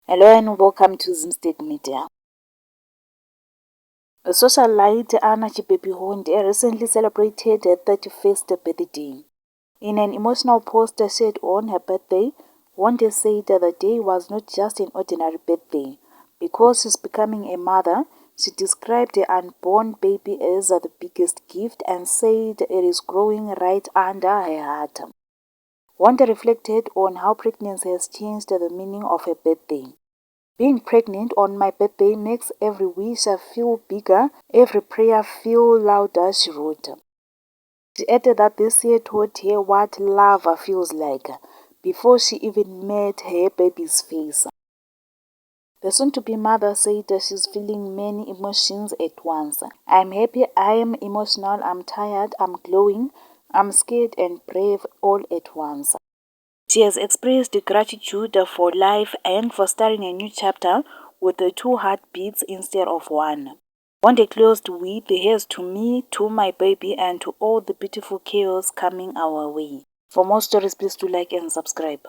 Hello and welcome to Zimstate Media. A socialite Anna Chipepihonde recently celebrated her 31st birthday. In an emotional post shared on her birthday, Honde said that the day was not just an ordinary birthday. Because she's becoming a mother, she described the unborn baby as the biggest gift and said it is growing right under her heart. Honde reflected on how pregnancy has changed the meaning of her birthday. Being pregnant on my birthday makes every wish feel bigger, every prayer feel louder, she wrote. She added that this year taught her what love feels like, before she even met her baby's face. The soon-to-be mother said that she's feeling many emotions at once. I'm happy, I am emotional, I'm tired, I'm glowing, I'm scared and brave all at once. She has expressed gratitude for life and for starting a new chapter with two heartbeats instead of one. Honde closed with "Here's to me, to my baby, and to all the beautiful chaos coming our way." For more stories, please do like and subscribe.